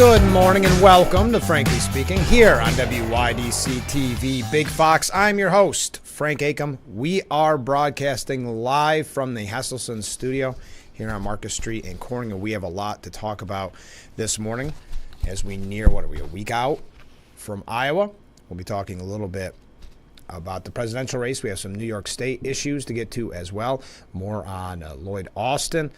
Good morning and welcome to Frankly Speaking here on WYDC TV Big Fox. I'm your host, Frank Acom. We are broadcasting live from the Hesselson studio here on Marcus Street in Corning, and we have a lot to talk about this morning as we near, a week out from Iowa. We'll be talking a little bit about the presidential race. We have some New York State issues to get to as well. More on Lloyd Austin.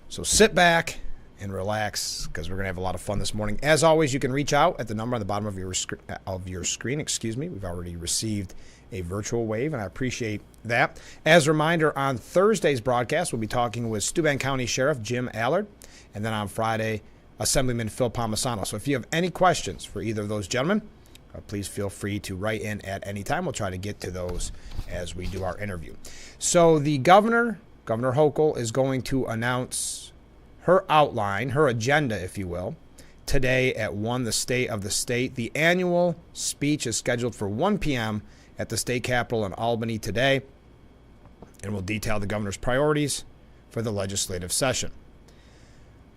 So sit back and relax because we're going to have a lot of fun this morning. As always, you can reach out at the number on the bottom of your screen. We've already received a virtual wave, and I appreciate that. As a reminder, on Thursday's broadcast, we'll be talking with Steuben County Sheriff Jim Allard, and then on Friday, Assemblyman Phil Palmisano. So if you have any questions for either of those gentlemen, please feel free to write in at any time. We'll try to get to those as we do our interview. So the Governor Hochul, is going to announce her outline, her agenda, if you will, today at 1, the State of the State. The annual speech is scheduled for 1 p.m. at the state capitol in Albany today, and will detail the governor's priorities for the legislative session.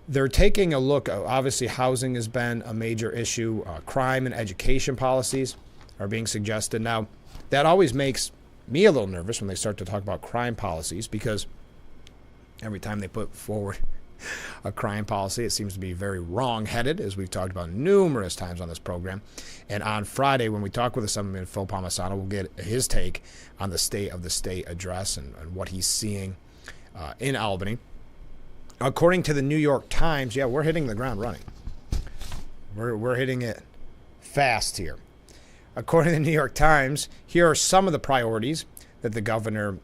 They're taking a look. Obviously, housing has been a major issue. Crime and education policies are being suggested. Now, that always makes me a little nervous when they start to talk about crime policies, because every time they put forward a crime policy, it seems to be very wrong-headed, as we've talked about numerous times on this program. And on Friday, when we talk with Assemblyman Phil Palmisano, we'll get his take on the State of the State address and what he's seeing in Albany. According to the New York Times, we're hitting the ground running. We're hitting it fast here. According to the New York Times, here are some of the priorities that the governor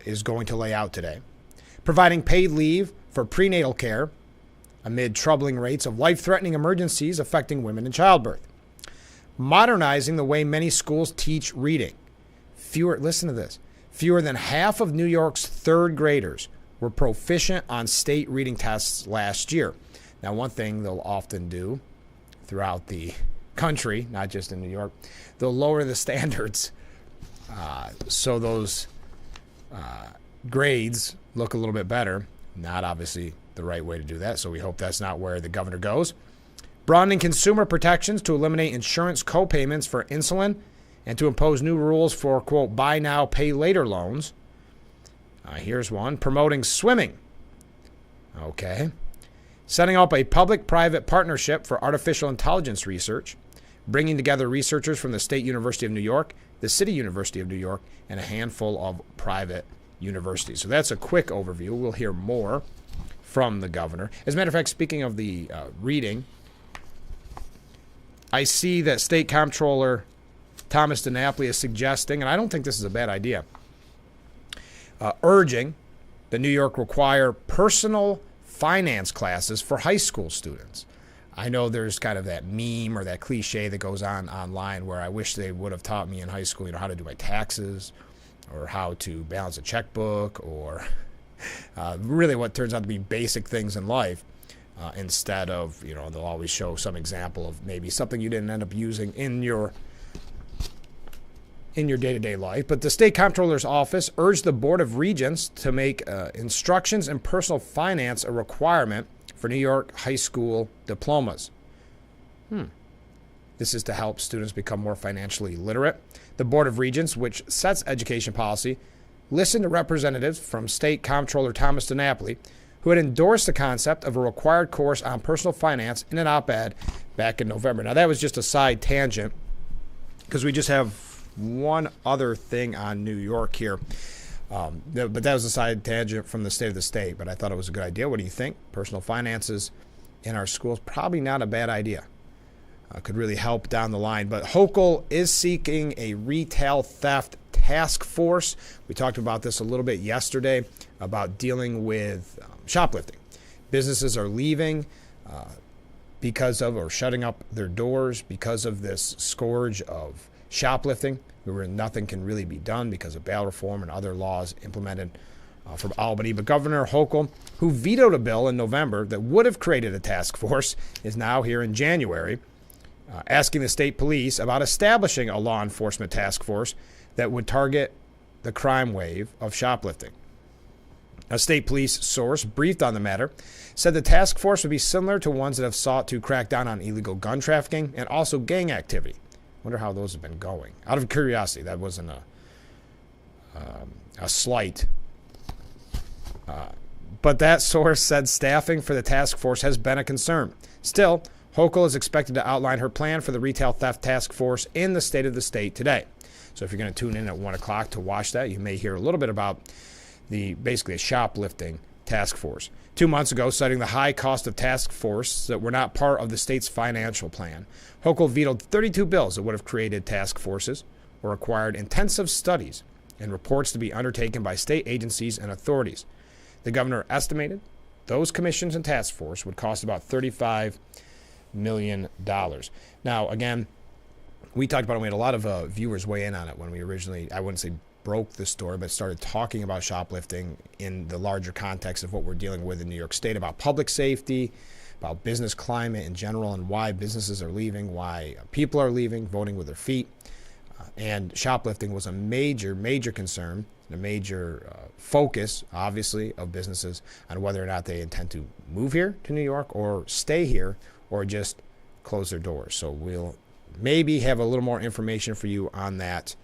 is going to lay out today. Providing paid leave for prenatal care amid troubling rates of life-threatening emergencies affecting women in childbirth. Modernizing the way many schools teach reading. Listen to this. Fewer than half of New York's third graders were proficient on state reading tests last year. Now, one thing they'll often do throughout the country, not just in New York, they'll lower the standards so those grades look a little bit better. Not obviously the right way to do that, so we hope that's not where the governor goes. Broadening consumer protections to eliminate insurance co-payments for insulin and to impose new rules for, quote, buy now, pay later loans. Here's one. Promoting swimming. Okay. Setting up a public-private partnership for artificial intelligence research, bringing together researchers from the State University of New York, the City University of New York, and a handful of private universities. So that's a quick overview. We'll hear more from the governor. As a matter of fact, speaking of the reading, I see that State Comptroller Thomas DiNapoli is suggesting, and I don't think this is a bad idea, urging that New York require personal finance classes for high school students. I know there's kind of that meme or that cliche that goes on online where I wish they would have taught me in high school, how to do my taxes or how to balance a checkbook or really what turns out to be basic things in life instead of, they'll always show some example of maybe something you didn't end up using in your day-to-day life. But the State Comptroller's Office urged the Board of Regents to make instructions in personal finance a requirement for New York high school diplomas. This is to help students become more financially literate. The Board of Regents, which sets education policy, listened to representatives from State Comptroller Thomas DiNapoli, who had endorsed the concept of a required course on personal finance in an op-ed back in November. Now, that was just a side tangent because we just have one other thing on New York here. But that was a side tangent from the State of the State, but I thought it was a good idea. What do you think? Personal finances in our schools, probably not a bad idea. Could really help down the line. But Hochul is seeking a retail theft task force. We talked about this a little bit yesterday about dealing with shoplifting. Businesses are leaving because of or shutting up their doors because of this scourge of shoplifting, where nothing can really be done because of bail reform and other laws implemented from Albany. But Governor Hochul, who vetoed a bill in November that would have created a task force, is now here in January asking the state police about establishing a law enforcement task force that would target the crime wave of shoplifting. A state police source briefed on the matter said the task force would be similar to ones that have sought to crack down on illegal gun trafficking and also gang activity. Wonder how those have been going. Out of curiosity, that wasn't a slight. But that source said staffing for the task force has been a concern. Still, Hochul is expected to outline her plan for the retail theft task force in the State of the State today. So if you're going to tune in at 1 o'clock to watch that, you may hear a little bit about basically a shoplifting task force. 2 months ago, citing the high cost of task force that were not part of the state's financial plan, Hochul vetoed 32 bills that would have created task forces or required intensive studies and reports to be undertaken by state agencies and authorities. The governor estimated those commissions and task force would cost about $35 million. Now, again, we talked about it. We had a lot of viewers weigh in on it when we originally, I wouldn't say broke the story, but started talking about shoplifting in the larger context of what we're dealing with in New York State, about public safety, about business climate in general, and why businesses are leaving, why people are leaving, voting with their feet. And shoplifting was a major, major concern, a major focus, obviously, of businesses on whether or not they intend to move here to New York or stay here or just close their doors. So we'll maybe have a little more information for you on that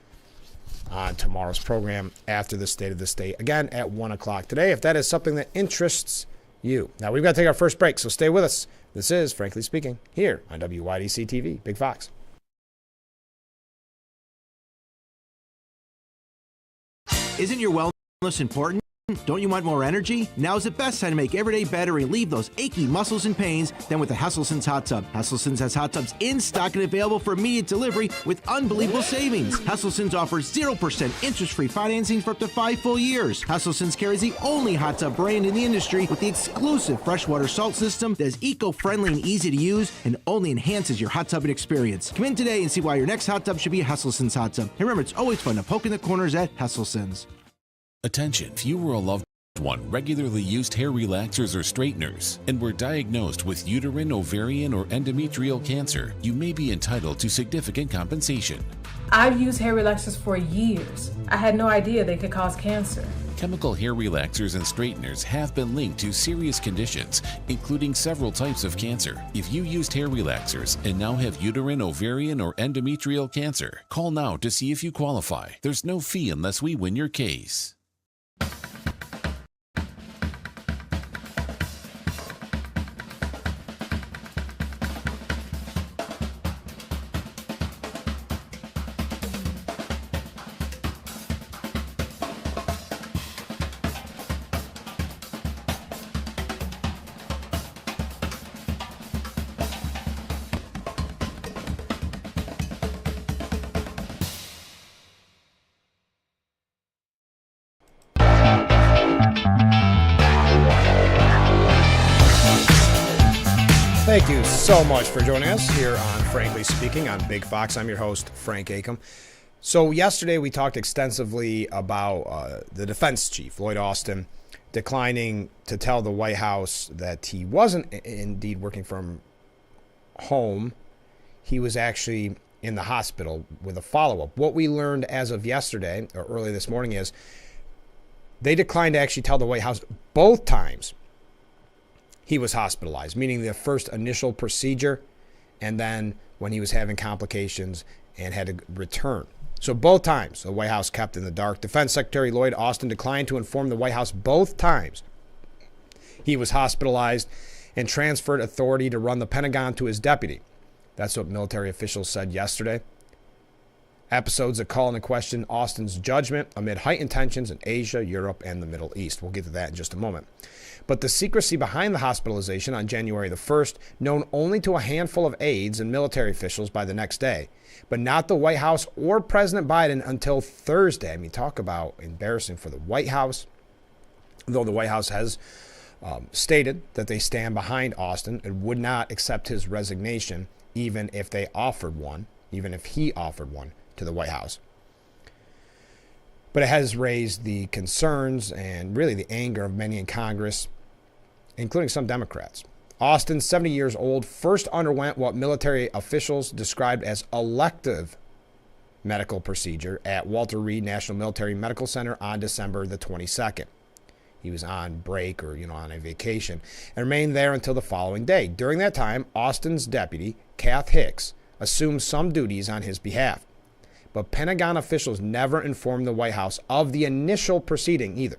on tomorrow's program after the State of the State, again at 1 o'clock today, if that is something that interests you. Now, we've got to take our first break, so stay with us. This is Frankly Speaking here on WYDC TV, Big Fox. Isn't your wellness important? Don't you want more energy? Now's the best time to make every day better and relieve those achy muscles and pains than with the Hesselson's Hot Tub. Hesselson's has hot tubs in stock and available for immediate delivery with unbelievable savings. Hesselson's offers 0% interest-free financing for up to 5 full years. Hesselson's carries the only hot tub brand in the industry with the exclusive freshwater salt system that is eco-friendly and easy to use and only enhances your hot tubbing experience. Come in today and see why your next hot tub should be a Hesselson's hot tub. And remember, it's always fun to poke in the corners at Hesselson's. Attention, if you or a loved one regularly used hair relaxers or straighteners and were diagnosed with uterine, ovarian, or endometrial cancer, you may be entitled to significant compensation. I've used hair relaxers for years. I had no idea they could cause cancer. Chemical hair relaxers and straighteners have been linked to serious conditions, including several types of cancer. If you used hair relaxers and now have uterine, ovarian, or endometrial cancer, call now to see if you qualify. There's no fee unless we win your case. Thank you so much for joining us here on Frankly Speaking on Big Fox. I'm your host, Frank Acom. So yesterday we talked extensively about the defense chief, Lloyd Austin, declining to tell the White House that he wasn't indeed working from home. He was actually in the hospital with a follow-up. What we learned as of yesterday, or early this morning, is they declined to actually tell the White House both times he was hospitalized, meaning the first initial procedure and then when he was having complications and had to return. So both times the White House kept in the dark. Defense Secretary Lloyd Austin declined to inform the White House both times he was hospitalized and transferred authority to run the Pentagon to his deputy. That's what military officials said yesterday. Episodes that call into question Austin's judgment amid heightened tensions in Asia, Europe, and the Middle East. We'll get to that in just a moment. But the secrecy behind the hospitalization on January the 1st, known only to a handful of aides and military officials by the next day, but not the White House or President Biden until Thursday. I mean, talk about embarrassing for the White House, though the White House has stated that they stand behind Austin and would not accept his resignation even if they offered one, even if he offered one to the White House. But it has raised the concerns and really the anger of many in Congress, including some Democrats. Austin, 70 years old, first underwent what military officials described as elective medical procedure at Walter Reed National Military Medical Center on December the 22nd. he was on break or, on a vacation, and remained there until the following day. During that time, Austin's deputy, Kath Hicks, assumed some duties on his behalf. But Pentagon officials never informed the White House of the initial proceeding either.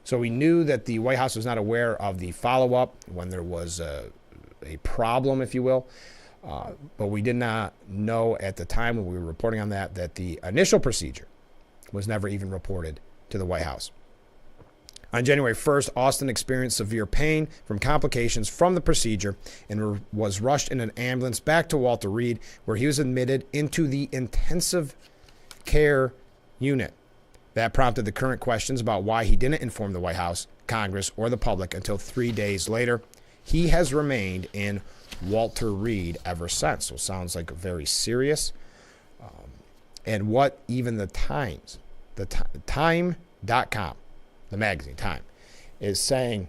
So we knew that the White House was not aware of the follow-up when there was a problem, if you will. But we did not know at the time when we were reporting on that the initial procedure was never even reported to the White House. On January 1st, Austin experienced severe pain from complications from the procedure and was rushed in an ambulance back to Walter Reed, where he was admitted into the intensive care unit. That prompted the current questions about why he didn't inform the White House, Congress, or the public until 3 days later. He has remained in Walter Reed ever since. So it sounds like very serious. And what even the Times, Time.com, the magazine Time, is saying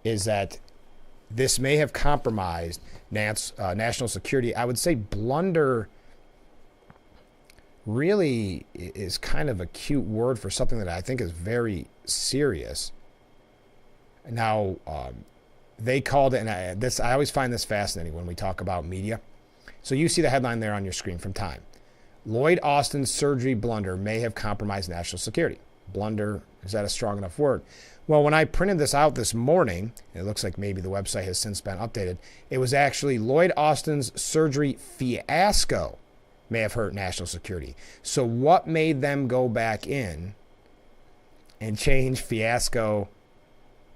is that this may have compromised national security. I would say blunder really is kind of a cute word for something that I think is very serious. Now, they called it, and I always find this fascinating when we talk about media. So you see the headline there on your screen from Time. Lloyd Austin's surgery blunder may have compromised national security. Blunder, is that a strong enough word? Well, when I printed this out this morning, it looks like maybe the website has since been updated. It was actually Lloyd Austin's surgery fiasco may have hurt national security. So what made them go back in and change fiasco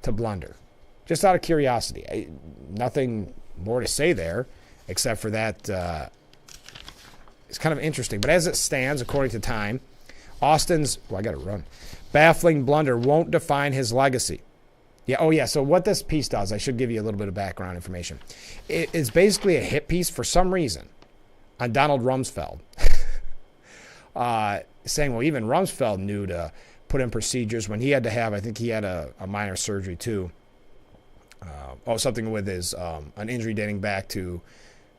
to blunder? Just out of curiosity. Nothing more to say there, except for that it's kind of interesting. But as it stands, according to Time, Austin's, I got to run, baffling blunder won't define his legacy. So what this piece does, I should give you a little bit of background information. It's basically a hit piece for some reason on Donald Rumsfeld, saying, well, even Rumsfeld knew to put in procedures when he had to have, I think he had a minor surgery too. Something with his, an injury dating back to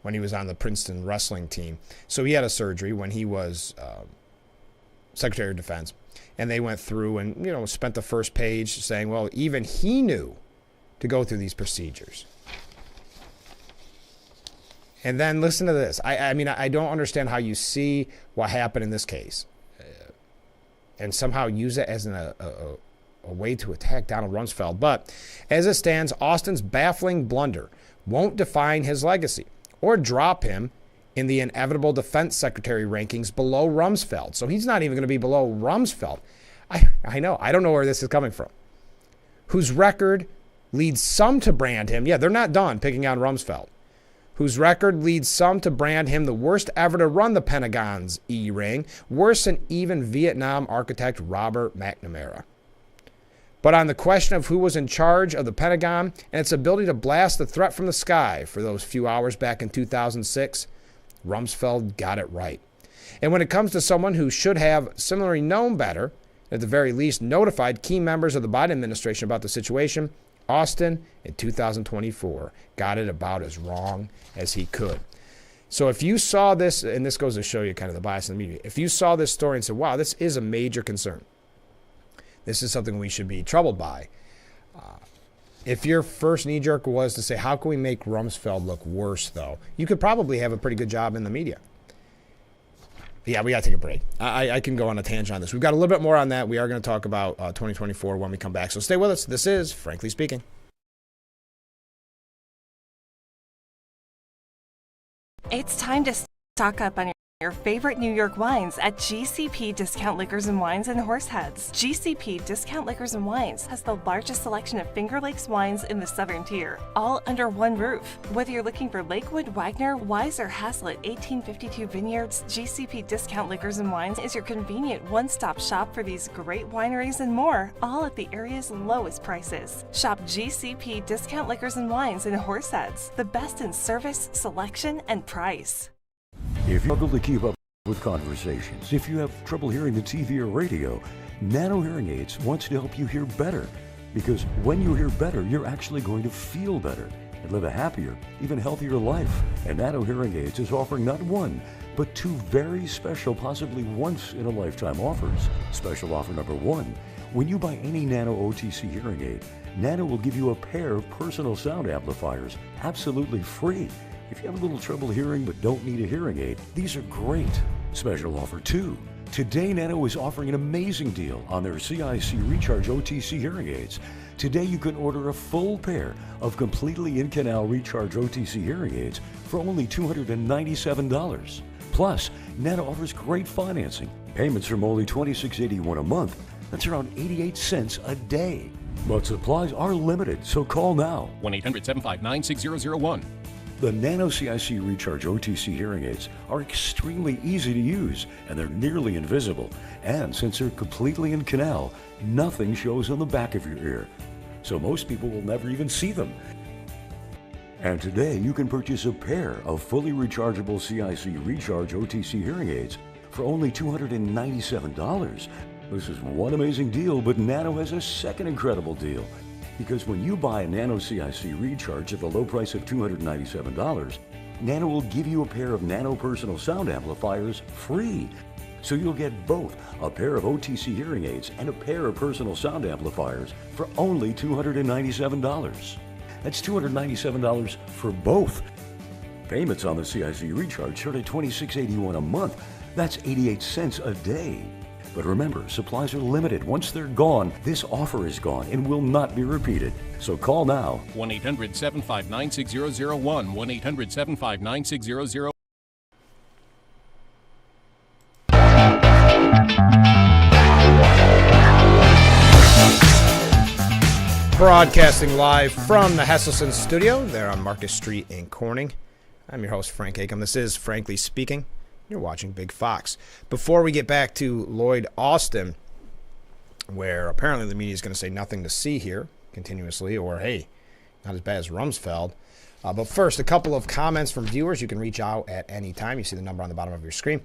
when he was on the Princeton wrestling team. So he had a surgery when he was Secretary of Defense. And they went through and, spent the first page saying, well, even he knew to go through these procedures. And then listen to this. I mean, I don't understand how you see what happened in this case and somehow use it as a way to attack Donald Rumsfeld. But as it stands, Austin's baffling blunder won't define his legacy or drop him in the inevitable defense secretary rankings below Rumsfeld. So he's not even going to be below Rumsfeld. I know. I don't know where this is coming from. Whose record leads some to brand him. Yeah, they're not done picking on Rumsfeld. Whose record leads some to brand him the worst ever to run the Pentagon's E-ring, worse than even Vietnam architect Robert McNamara. But on the question of who was in charge of the Pentagon and its ability to blast the threat from the sky for those few hours back in 2006, Rumsfeld got it right. And when it comes to someone who should have similarly known better, at the very least notified key members of the Biden administration about the situation, Austin, in 2024, got it about as wrong as he could. So if you saw this, and this goes to show you kind of the bias in the media, if you saw this story and said, wow, this is a major concern, this is something we should be troubled by. If your first knee-jerk was to say, how can we make Rumsfeld look worse, though, you could probably have a pretty good job in the media. Yeah, we got to take a break. I can go on a tangent on this. We've got a little bit more on that. We are going to talk about 2024 when we come back. So stay with us. This is Frankly Speaking. It's time to stock up on your favorite New York wines at GCP Discount Liquors and Wines in Horseheads. GCP Discount Liquors and Wines has the largest selection of Finger Lakes wines in the Southern Tier, all under one roof. Whether you're looking for Lakewood, Wagner, Wise, or Haslett 1852 Vineyards, GCP Discount Liquors and Wines is your convenient one-stop shop for these great wineries and more, all at the area's lowest prices. Shop GCP Discount Liquors and Wines in Horseheads, the best in service, selection, and price. If you struggle to keep up with conversations, if you have trouble hearing the TV or radio, Nano Hearing Aids wants to help you hear better. Because when you hear better, you're actually going to feel better and live a happier, even healthier life. And Nano Hearing Aids is offering not one, but two very special, possibly once-in-a-lifetime offers. Special offer number one, When you buy any Nano OTC hearing aid, Nano will give you a pair of personal sound amplifiers absolutely free. If you have a little trouble hearing but don't need a hearing aid, these are great. Special offer too. Today, Nano is offering an amazing deal on their CIC Recharge OTC hearing aids. Today, you can order a full pair of completely in-canal Recharge OTC hearing aids for only $297. Plus, Nano offers great financing. Payments from only $26.81 a month. That's around 88 cents a day. But supplies are limited, so call now. 1-800-759-6001. The Nano CIC Recharge OTC hearing aids are extremely easy to use, and they're nearly invisible. And since they're completely in canal, nothing shows on the back of your ear. So most people will never even see them. And today you can purchase a pair of fully rechargeable CIC Recharge OTC hearing aids for only $297. This is one amazing deal, but Nano has a second incredible deal. Because when you buy a Nano CIC Recharge at the low price of $297, Nano will give you a pair of Nano personal sound amplifiers free. So you'll get both a pair of OTC hearing aids and a pair of personal sound amplifiers for only $297. That's $297 for both. Payments on the CIC Recharge start at $26.81 a month. That's 88 cents a day. But remember, supplies are limited. Once they're gone, this offer is gone and will not be repeated. So call now. 1-800-759-6001. 1-800-759-6001. Broadcasting live from the Hesselson studio there on Marcus Street in Corning. I'm your host, Frank Acom. This is Frankly Speaking. You're watching Big Fox. Before we get back to Lloyd Austin, where apparently the media is going to say nothing to see here continuously, or hey, not as bad as Rumsfeld. But first, a couple of comments from viewers. You can reach out at any time. You see the number on the bottom of your screen.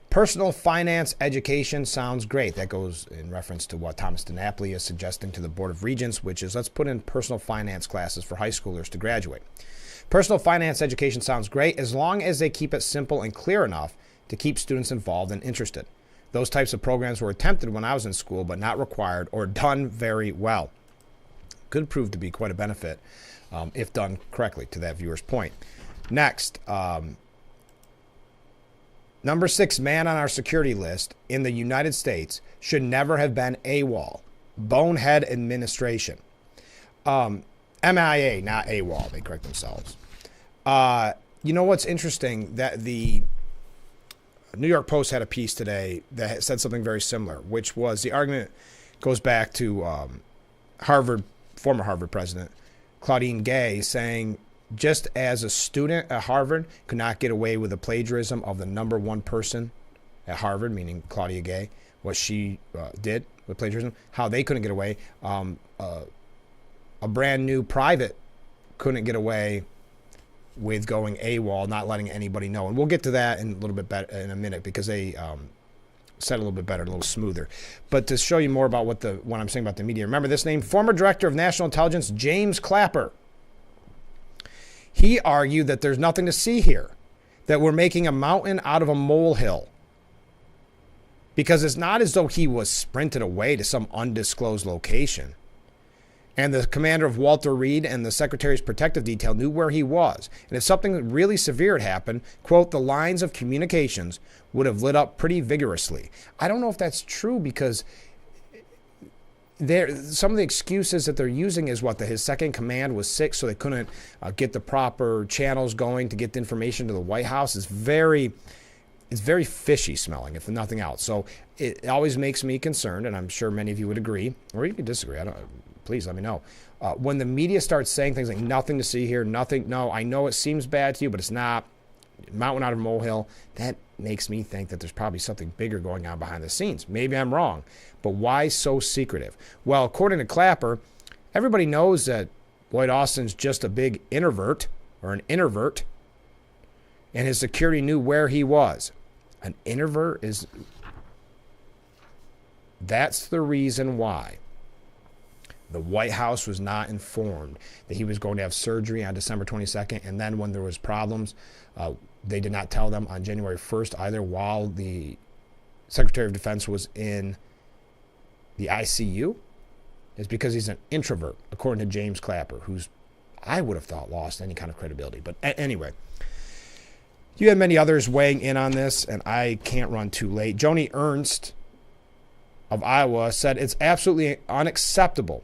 Personal finance education sounds great. That goes in reference to what Thomas DiNapoli is suggesting to the Board of Regents, which is let's put in personal finance classes for high schoolers to graduate. Personal finance education sounds great as long as they keep it simple and clear enough to keep students involved and interested. Those types of programs were attempted when I was in school, but not required or done very well. Could prove to be quite a benefit if done correctly, to that viewer's point. Next, number 6 man on our security list in the United States should never have been AWOL. Bonehead administration. MIA, not AWOL. They correct themselves. You know what's interesting? That the New York Post had a piece today that said something very similar, which was the argument goes back to former Harvard president Claudine Gay saying just as a student at Harvard could not get away with the plagiarism of the number one person at Harvard, meaning Claudia Gay, what she did with plagiarism, how they couldn't get away. A brand new private couldn't get away with going AWOL, not letting anybody know. And we'll get to that in a little bit better in a minute because they said a little bit better, a little smoother. But to show you more about what I'm saying about the media, remember this name, former Director of National Intelligence, James Clapper. He argued that there's nothing to see here, that we're making a mountain out of a molehill. Because it's not as though he was sprinted away to some undisclosed location. And the commander of Walter Reed and the Secretary's protective detail knew where he was. And if something really severe had happened, quote, the lines of communications would have lit up pretty vigorously. I don't know if that's true because some of the excuses that they're using is his second command was sick, so they couldn't get the proper channels going to get the information to the White House. It's very fishy smelling, if nothing else. So it always makes me concerned, and I'm sure many of you would agree, or you could disagree. Please let me know. When the media starts saying things like nothing to see here, nothing, no, I know it seems bad to you, but it's not. Mountain out of a molehill, that makes me think that there's probably something bigger going on behind the scenes. Maybe I'm wrong, but why so secretive? Well, according to Clapper, everybody knows that Lloyd Austin's just a big introvert, and his security knew where he was. An introvert that's the reason why the White House was not informed that he was going to have surgery on December 22nd. And then when there was problems, they did not tell them on January 1st either, while the Secretary of Defense was in the ICU is because he's an introvert, according to James Clapper, who's, I would have thought, lost any kind of credibility. But anyway, you had many others weighing in on this, and I can't run too late. Joni Ernst of Iowa said it's absolutely unacceptable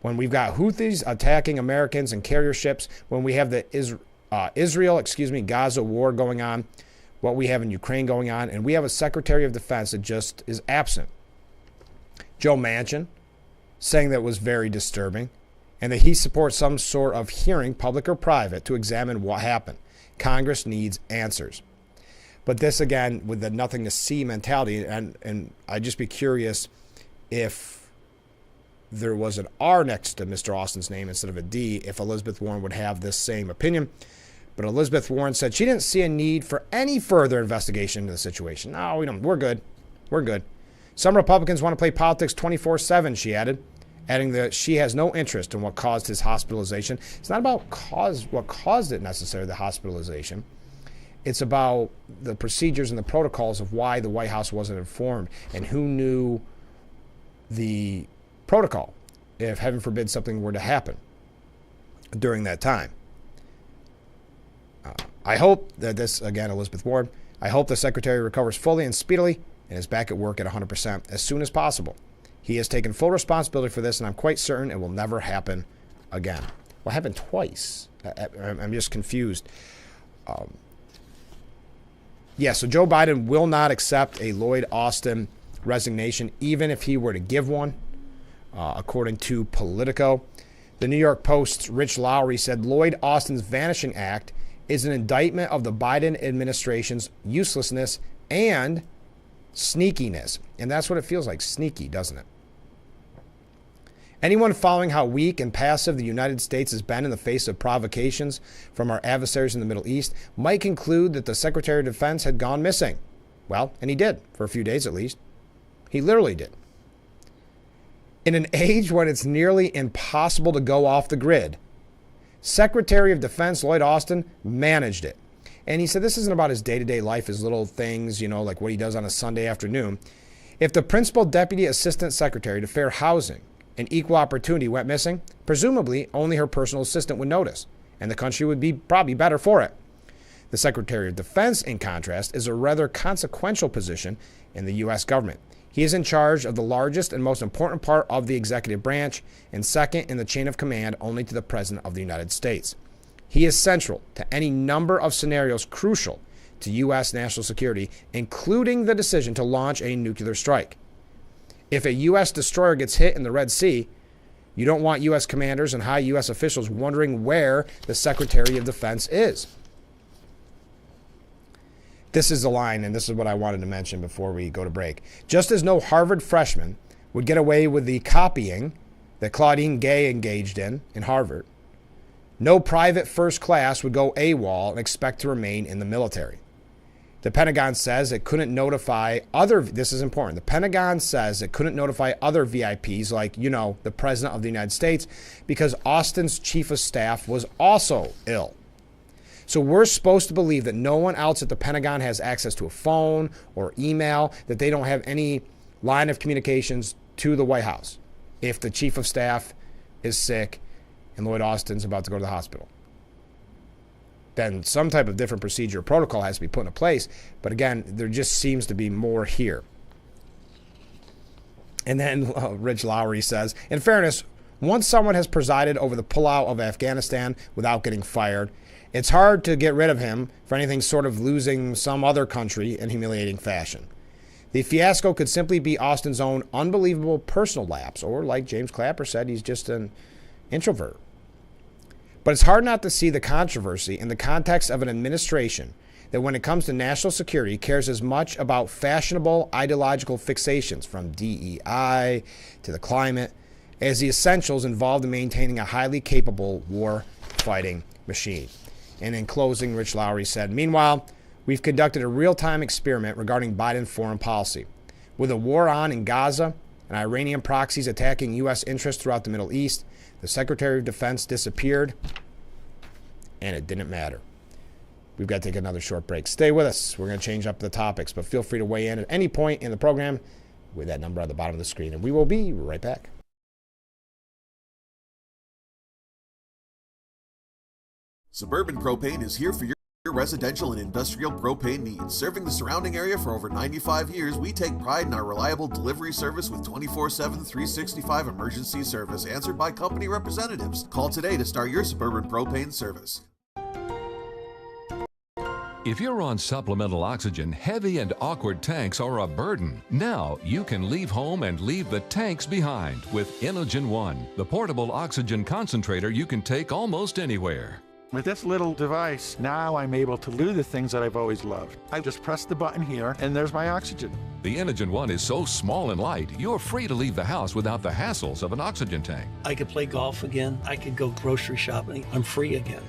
when we've got Houthis attacking Americans and carrier ships, when we have the Gaza war going on, what we have in Ukraine going on, and we have a Secretary of Defense that just is absent. Joe Manchin saying that was very disturbing, and that he supports some sort of hearing, public or private, to examine what happened. Congress needs answers. But this, again, with the nothing to see mentality, and I'd just be curious if there was an R next to Mr. Austin's name instead of a D, if Elizabeth Warren would have this same opinion. But Elizabeth Warren said she didn't see a need for any further investigation into the situation. No, we don't. We're good. We're good. Some Republicans want to play politics 24/7, she added, adding that she has no interest in what caused his hospitalization. It's not about what caused it necessarily, the hospitalization. It's about the procedures and the protocols of why the White House wasn't informed and who knew the protocol if, heaven forbid, something were to happen during that time. I hope that this, again, Elizabeth Warren, I hope the Secretary recovers fully and speedily and is back at work at 100% as soon as possible. He has taken full responsibility for this, and I'm quite certain it will never happen again. Well, it happened twice. I'm just confused. So Joe Biden will not accept a Lloyd Austin resignation, even if he were to give one, according to Politico. The New York Post's Rich Lowry said Lloyd Austin's Vanishing Act is an indictment of the Biden administration's uselessness and sneakiness. And that's what it feels like, sneaky, doesn't it? Anyone following how weak and passive the United States has been in the face of provocations from our adversaries in the Middle East might conclude that the Secretary of Defense had gone missing. Well, and he did, for a few days at least. He literally did. In an age when it's nearly impossible to go off the grid, Secretary of Defense Lloyd Austin managed it. And he said this isn't about his day-to-day life, his little things, like what he does on a Sunday afternoon. If the principal deputy assistant secretary to fair housing and equal opportunity went missing, presumably only her personal assistant would notice, and the country would be probably better for it. The Secretary of Defense, in contrast, is a rather consequential position in the U.S. government. He is in charge of the largest and most important part of the executive branch, and second in the chain of command only to the President of the United States. He is central to any number of scenarios crucial to U.S. national security, including the decision to launch a nuclear strike. If a U.S. destroyer gets hit in the Red Sea, you don't want U.S. commanders and high U.S. officials wondering where the Secretary of Defense is. This is the line, and this is what I wanted to mention before we go to break. Just as no Harvard freshman would get away with the copying that Claudine Gay engaged in Harvard, no private first class would go AWOL and expect to remain in the military. The Pentagon says it couldn't notify this is important, the Pentagon says it couldn't notify other VIPs like, the President of the United States because Austin's chief of staff was also ill. So we're supposed to believe that no one else at the Pentagon has access to a phone or email, that they don't have any line of communications to the White House if the chief of staff is sick and Lloyd Austin's about to go to the hospital. Then some type of different procedure or protocol has to be put into place. But again, there just seems to be more here. And then Rich Lowry says, in fairness, once someone has presided over the pullout of Afghanistan without getting fired, it's hard to get rid of him for anything sort of losing some other country in humiliating fashion. The fiasco could simply be Austin's own unbelievable personal lapse, or like James Clapper said, he's just an introvert. But it's hard not to see the controversy in the context of an administration that when it comes to national security cares as much about fashionable ideological fixations from DEI to the climate as the essentials involved in maintaining a highly capable war-fighting machine. And in closing, Rich Lowry said, meanwhile, we've conducted a real-time experiment regarding Biden foreign policy. With a war on in Gaza and Iranian proxies attacking U.S. interests throughout the Middle East, the Secretary of Defense disappeared, and it didn't matter. We've got to take another short break. Stay with us. We're going to change up the topics, but feel free to weigh in at any point in the program with that number on the bottom of the screen. And we will be right back. Suburban Propane is here for your residential and industrial propane needs. Serving the surrounding area for over 95 years, we take pride in our reliable delivery service with 24/7, 365 emergency service answered by company representatives. Call today to start your Suburban Propane service. If you're on supplemental oxygen, heavy and awkward tanks are a burden. Now you can leave home and leave the tanks behind with Inogen One, the portable oxygen concentrator you can take almost anywhere. With this little device, now I'm able to do the things that I've always loved. I just press the button here, and there's my oxygen. The Inogen One is so small and light, you're free to leave the house without the hassles of an oxygen tank. I could play golf again. I could go grocery shopping. I'm free again.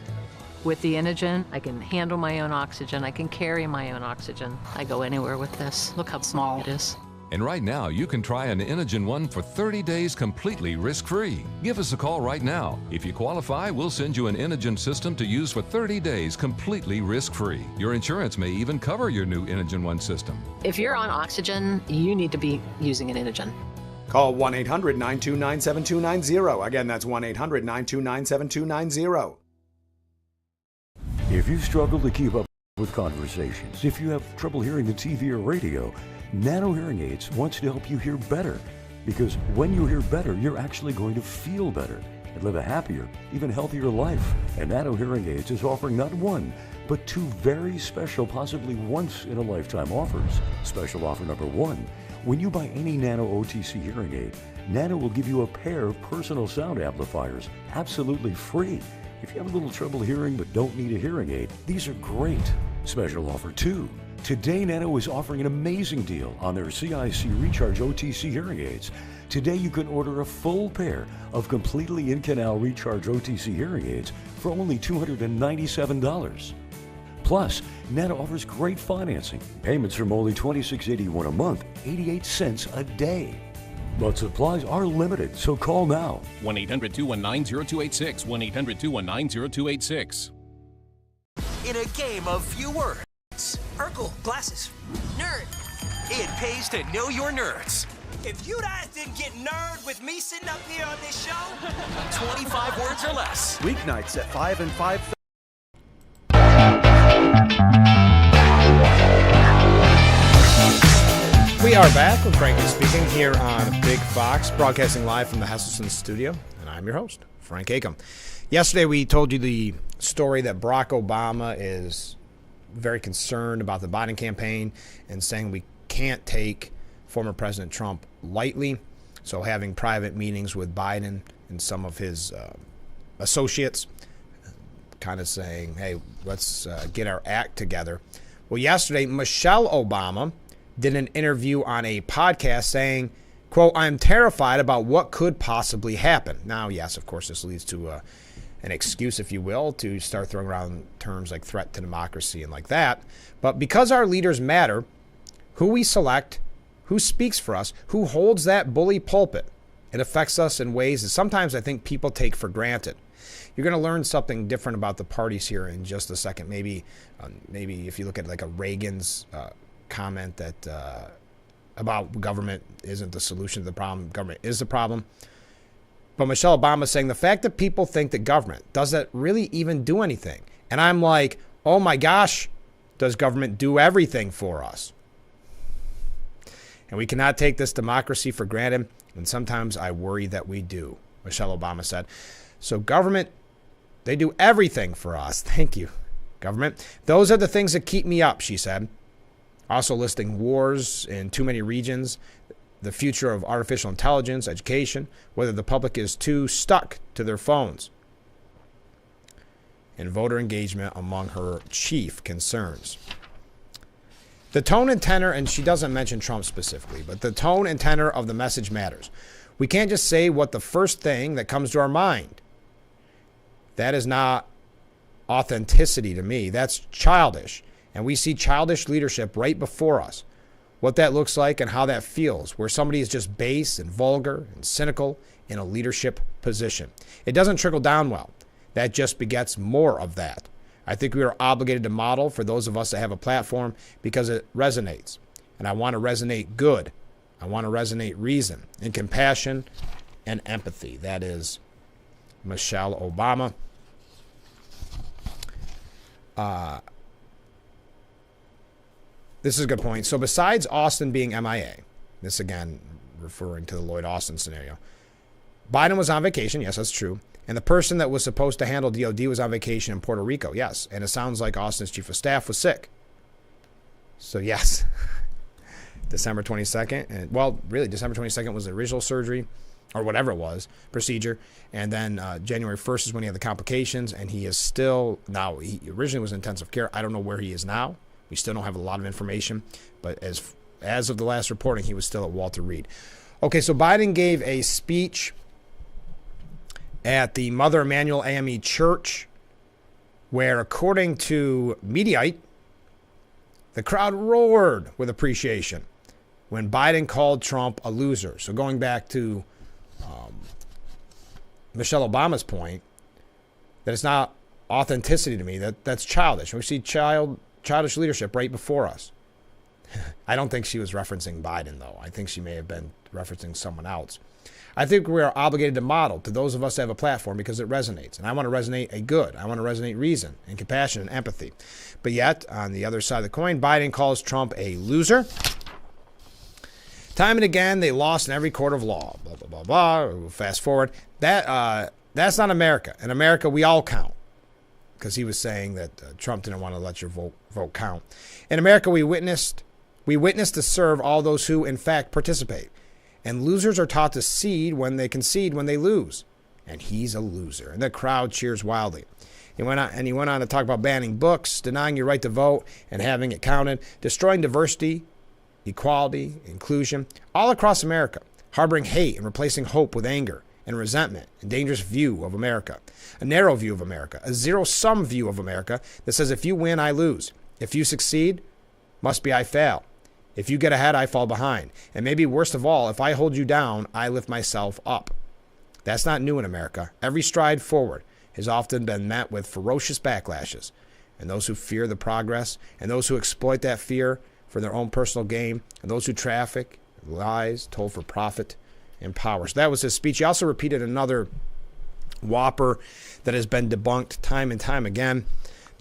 With the Inogen, I can handle my own oxygen. I can carry my own oxygen. I go anywhere with this. Look how small it is. And right now, you can try an Inogen One for 30 days completely risk-free. Give us a call right now. If you qualify, we'll send you an Inogen system to use for 30 days completely risk-free. Your insurance may even cover your new Inogen One system. If you're on oxygen, you need to be using an Inogen. Call 1-800-929-7290. Again, that's 1-800-929-7290. If you struggle to keep up with conversations, if you have trouble hearing the TV or radio, Nano Hearing Aids wants to help you hear better. Because when you hear better, you're actually going to feel better and live a happier, even healthier life. And Nano Hearing Aids is offering not one, but two very special, possibly once-in-a-lifetime offers. Special offer number one, when you buy any Nano OTC hearing aid, Nano will give you a pair of personal sound amplifiers, absolutely free. If you have a little trouble hearing but don't need a hearing aid, these are great. Special offer two, today Nano is offering an amazing deal on their CIC Recharge OTC hearing aids. Today you can order a full pair of completely in-canal Recharge OTC hearing aids for only $297. Plus, Nano offers great financing. Payments from only $26.81 a month, 88 cents a day. But supplies are limited, so call now. 1-800-219-0286. 1-800-219-0286. In a game of few words. Urkel, glasses. Nerd. It pays to know your nerds. If you guys didn't get nerd with me sitting up here on this show, 25 words or less. Weeknights at 5 and 5. We are back with Frankie Speaking here on Big Fox, broadcasting live from the Hesselson studio, and I'm your host, Frank Acom. Yesterday we told you the story that Barack Obama is very concerned about the Biden campaign and saying we can't take former President Trump lightly, so having private meetings with Biden and some of his associates, kind of saying, hey, let's get our act together. Well, yesterday, Michelle Obama did an interview on a podcast saying, quote, I'm terrified about what could possibly happen. Now, yes, of course, this leads to an excuse, if you will, to start throwing around terms like threat to democracy and like that. But because our leaders matter, who we select, who speaks for us, who holds that bully pulpit, it affects us in ways that sometimes I think people take for granted. You're going to learn something different about the parties here in just a second. Maybe if you look at like a Reagan's comment that about government isn't the solution to the problem, government is the problem. But Michelle Obama is saying the fact that people think that government doesn't really even do anything. And I'm like, oh my gosh, does government do everything for us? And we cannot take this democracy for granted. And sometimes I worry that we do, Michelle Obama said. So government, they do everything for us. Thank you, government. Those are the things that keep me up, she said. Also listing wars in too many regions, the future of artificial intelligence, education, whether the public is too stuck to their phones, and voter engagement among her chief concerns. The tone and tenor, and she doesn't mention Trump specifically, but the tone and tenor of the message matters. We can't just say what the first thing that comes to our mind. That is not authenticity to me. That's childish. And we see childish leadership right before us. What that looks like and how that feels, where somebody is just base and vulgar and cynical in a leadership position. It doesn't trickle down well. That just begets more of that. I think we are obligated to model for those of us that have a platform because it resonates. And I want to resonate good I want to resonate reason and compassion and empathy. That is Michelle Obama. This is a good point. So besides Austin being MIA, this again referring to the Lloyd Austin scenario, Biden was on vacation. Yes, that's true. And the person that was supposed to handle DOD was on vacation in Puerto Rico. Yes. And it sounds like Austin's chief of staff was sick. So yes, December 22nd. And well, really December 22nd was the original surgery or whatever it was, procedure. And then January 1st is when he had the complications. And he is still, now he originally was in intensive care. I don't know where he is now. We still don't have a lot of information, but as of the last reporting, he was still at Walter Reed. Okay, so Biden gave a speech at the Mother Emanuel AME Church, where, according to Mediaite, the crowd roared with appreciation when Biden called Trump a loser. So going back to Michelle Obama's point, that it's not authenticity to me, that's childish. We see childish leadership right before us. I don't think she was referencing Biden, though. I think she may have been referencing someone else. I think we are obligated to model to those of us that have a platform because it resonates. And I want to resonate a good. I want to resonate reason and compassion and empathy. But yet, on the other side of the coin, Biden calls Trump a loser. Time and again, they lost in every court of law. Blah, blah, blah, blah. Fast forward. That's not America. In America, we all count. Because he was saying that Trump didn't want to let your vote count. In America, we witnessed to serve all those who, in fact, participate. And losers are taught to concede when they lose. And he's a loser. And the crowd cheers wildly. He went on to talk about banning books, denying your right to vote and having it counted, destroying diversity, equality, inclusion, all across America, harboring hate and replacing hope with anger and resentment, a dangerous view of America, a narrow view of America, a zero-sum view of America that says if you win, I lose. If you succeed, must be I fail. If you get ahead, I fall behind. And maybe worst of all, if I hold you down, I lift myself up. That's not new in America. Every stride forward has often been met with ferocious backlashes. And those who fear the progress, and those who exploit that fear for their own personal gain, and those who traffic lies told for profit and power. So that was his speech. He also repeated another whopper that has been debunked time and time again.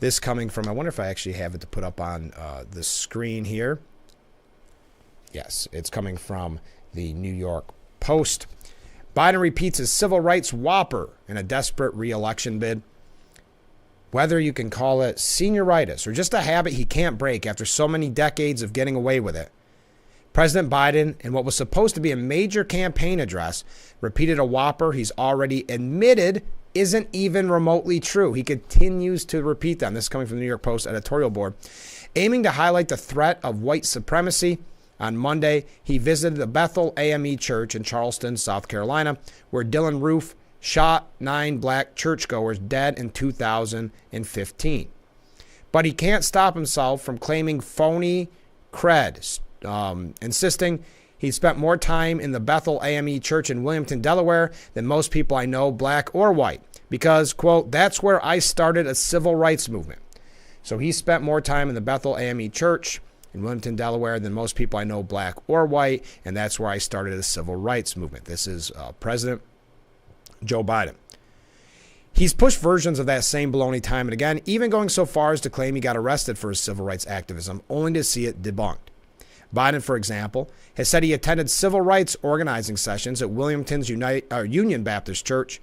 This coming from, I wonder if I actually have it to put up on the screen here. Yes, it's coming from the New York Post. Biden repeats his civil rights whopper in a desperate re-election bid. Whether you can call it senioritis or just a habit he can't break after so many decades of getting away with it, President Biden, in what was supposed to be a major campaign address, repeated a whopper he's already admitted isn't even remotely true. He continues to repeat them. This is coming from the New York Post editorial board. Aiming to highlight the threat of white supremacy, on Monday, he visited the Bethel AME Church in Charleston, South Carolina, where Dylan Roof shot 9 black churchgoers dead in 2015. But he can't stop himself from claiming phony cred, insisting he spent more time in the Bethel AME Church in Wilmington, Delaware than most people I know, black or white, because, quote, that's where I started a civil rights movement. So he spent more time in the Bethel AME Church in Wilmington, Delaware than most people I know, black or white, and that's where I started a civil rights movement. This is President Joe Biden. He's pushed versions of that same baloney time and again, even going so far as to claim he got arrested for his civil rights activism, only to see it debunked. Biden, for example, has said he attended civil rights organizing sessions at Wilmington's Union Baptist Church,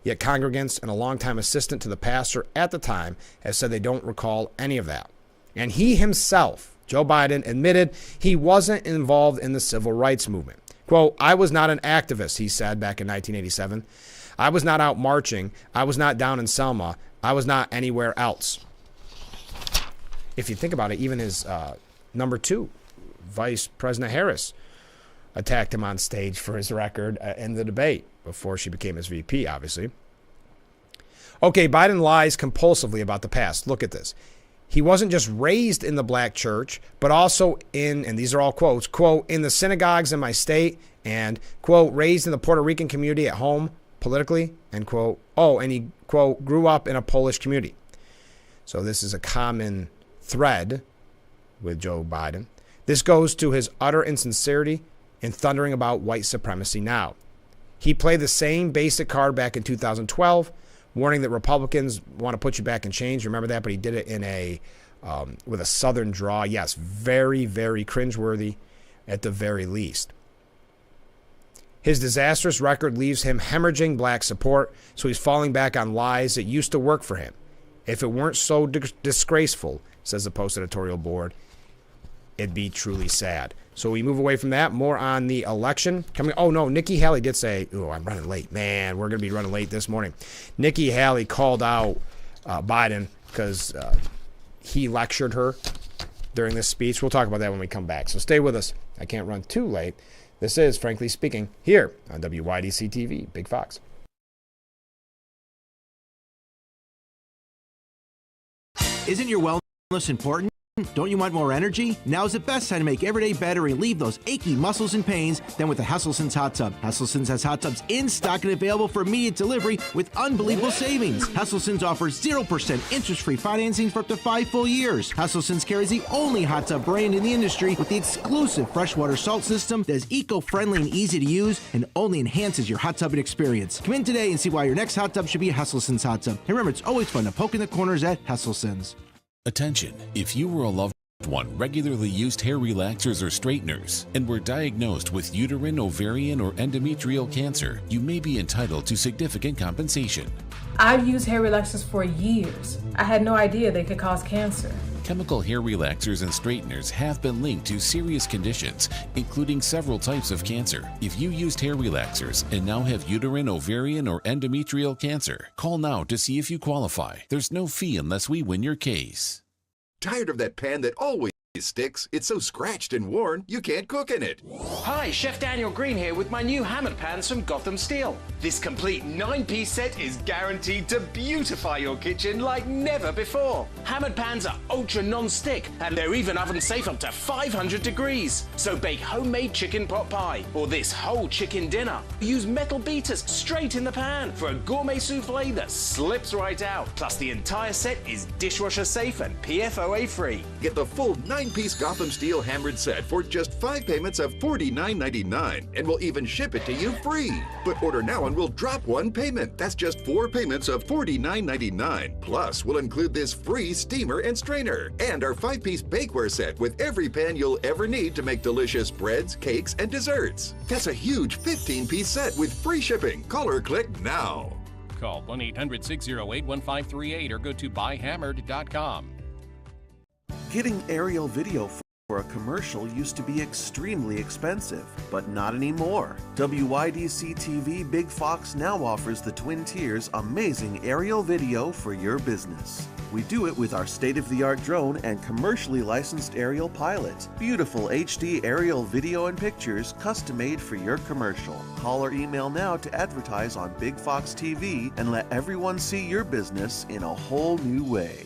yet congregants and a longtime assistant to the pastor at the time have said they don't recall any of that. And he himself, Joe Biden, admitted he wasn't involved in the civil rights movement. Quote, I was not an activist, he said back in 1987. I was not out marching. I was not down in Selma. I was not anywhere else. If you think about it, even his number 2, Vice President Harris, attacked him on stage for his record in the debate before she became his VP, obviously. Okay, Biden lies compulsively about the past. Look at this. He wasn't just raised in the black church, but also in, and these are all quotes, quote, in the synagogues in my state, and, quote, raised in the Puerto Rican community at home politically, and, quote, oh, and he, quote, grew up in a Polish community. So this is a common thread with Joe Biden. This goes to his utter insincerity and thundering about white supremacy now. He played the same basic card back in 2012, warning that Republicans want to put you back in chains. Remember that? But he did it in with a Southern draw. Yes, very, very cringeworthy at the very least. His disastrous record leaves him hemorrhaging black support, so he's falling back on lies that used to work for him. If it weren't so disgraceful, says the Post editorial board, it'd be truly sad. So we move away from that. More on the election coming. Oh no, Nikki Haley did say, "Oh, I'm running late, man. We're gonna be running late this morning." Nikki Haley called out Biden because he lectured her during this speech. We'll talk about that when we come back. So stay with us. I can't run too late. This is Frankly Speaking here on WYDC TV, Big Fox. Isn't your wellness important? Don't you want more energy? Now's the best time to make every day better and relieve those achy muscles and pains than with the Hesselson's Hot Tub. Hesselson's has hot tubs in stock and available for immediate delivery with unbelievable savings. Hesselson's offers 0% interest-free financing for up to 5 full years. Hesselson's carries the only hot tub brand in the industry with the exclusive freshwater salt system that is eco-friendly and easy to use and only enhances your hot tubbing experience. Come in today and see why your next hot tub should be a Hesselson's hot tub. And remember, it's always fun to poke in the corners at Hesselson's. Attention, if you or a loved one regularly used hair relaxers or straighteners and were diagnosed with uterine, ovarian, or endometrial cancer, you may be entitled to significant compensation. I've used hair relaxers for years. I had no idea they could cause cancer. Chemical hair relaxers and straighteners have been linked to serious conditions, including several types of cancer. If you used hair relaxers and now have uterine, ovarian, or endometrial cancer, call now to see if you qualify. There's no fee unless we win your case. Tired of that pan that always sticks? It's so scratched and worn, you can't cook in it. Hi, Chef Daniel Green here with my new hammered pans from Gotham Steel. This complete 9-piece set is guaranteed to beautify your kitchen like never before. Hammered pans are ultra non-stick and they're even oven safe up to 500 degrees. So bake homemade chicken pot pie or this whole chicken dinner. Use metal beaters straight in the pan for a gourmet souffle that slips right out. Plus the entire set is dishwasher safe and PFOA free. Get the full 9-piece Gotham Steel hammered set for just 5 payments of $49.99, and we'll even ship it to you free. But order now and we'll drop 1 payment. That's just 4 payments of $49.99. Plus, we'll include this free steamer and strainer and our 5-piece bakeware set with every pan you'll ever need to make delicious breads, cakes, and desserts. That's a huge 15-piece set with free shipping. Call or click now. Call 1-800-608-1538 or go to buyhammered.com. Getting aerial video for a commercial used to be extremely expensive, but not anymore. WYDC TV Big Fox now offers the Twin Tiers amazing aerial video for your business. We do it with our state-of-the-art drone and commercially licensed aerial pilot. Beautiful HD aerial video and pictures custom-made for your commercial. Call or email now to advertise on Big Fox TV and let everyone see your business in a whole new way.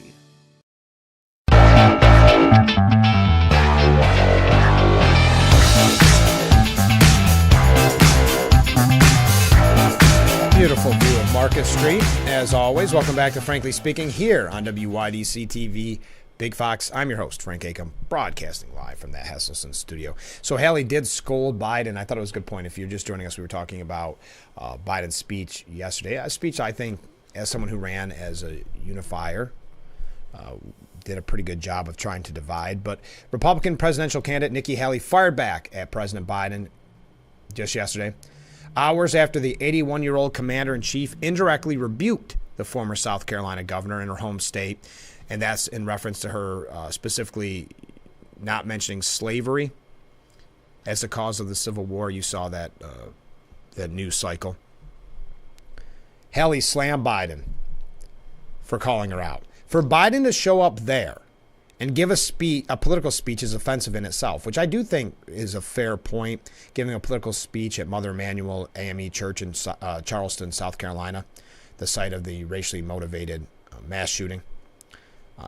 Beautiful view of Market Street, as always. Welcome back to Frankly Speaking here on WYDC TV, Big Fox. I'm your host, Frank Acom, broadcasting live from that Hesselson studio. So Haley did scold Biden. I thought it was a good point. If you're just joining us, we were talking about Biden's speech yesterday. A speech, I think, as someone who ran as a unifier, did a pretty good job of trying to divide. But Republican presidential candidate Nikki Haley fired back at President Biden just yesterday, hours after the 81-year-old commander-in-chief indirectly rebuked the former South Carolina governor in her home state, and that's in reference to her specifically not mentioning slavery as the cause of the Civil War. You saw that news cycle. Haley slammed Biden for calling her out. For Biden to show up there and give a political speech is offensive in itself, which I do think is a fair point, giving a political speech at Mother Emanuel AME Church in Charleston, South Carolina, the site of the racially motivated mass shooting.